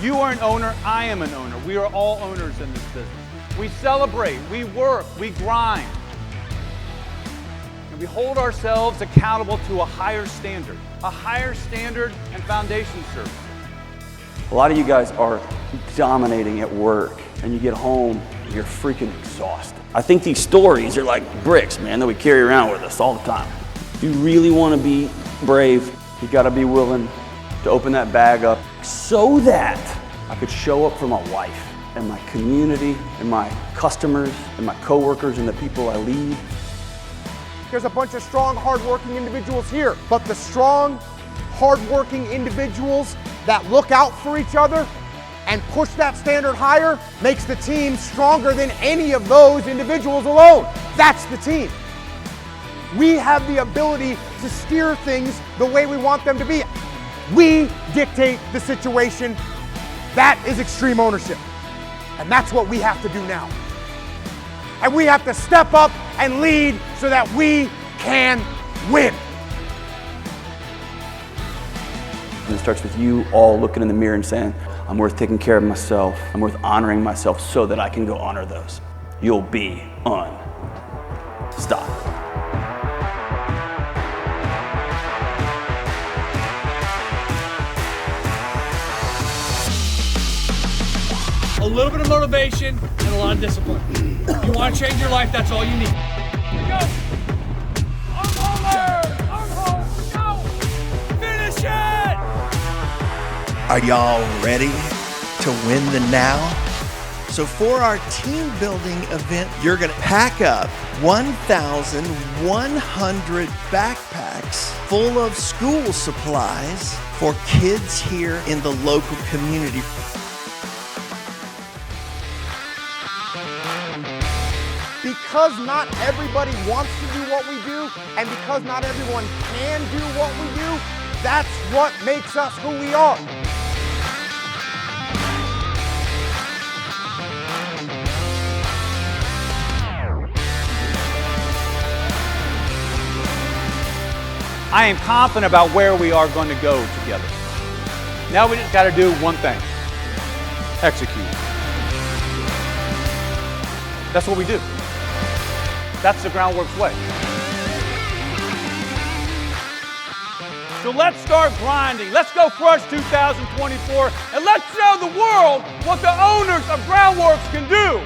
You are an owner, I am an owner. We are all owners in this business. We celebrate, we work, we grind. And we hold ourselves accountable to a higher standard and foundation service. A lot of you guys are dominating at work, and you get home, and you're freaking exhausted. I think these stories are like bricks, man, that we carry around with us all the time. If you really want to be brave, you got to be willing to open that bag up so that I could show up for my wife and my community and my customers and my coworkers and the people I lead. There's a bunch of strong, hardworking individuals here, but the strong, hardworking individuals that look out for each other and push that standard higher makes the team stronger than any of those individuals alone. That's the team. We have the ability to steer things the way we want them to be. We dictate the situation. That is extreme ownership. And that's what we have to do now. And we have to step up and lead so that we can win. And it starts with you all looking in the mirror and saying, I'm worth taking care of myself. I'm worth honoring myself so that I can go honor those. You'll be unstoppable. A little bit of motivation and a lot of discipline. You want to change your life, that's all you need. Go! Homeowners! Go! Finish it! Are y'all ready to win the now? So for our team building event, you're gonna pack up 1,100 backpacks full of school supplies for kids here in the local community. Because not everybody wants to do what we do, and because not everyone can do what we do, that's what makes us who we are. I am confident about where we are going to go together. Now we just got to do one thing: execute. That's what we do. That's the Groundworks way. So let's start grinding. Let's go crush 2024, and let's show the world what the owners of Groundworks can do.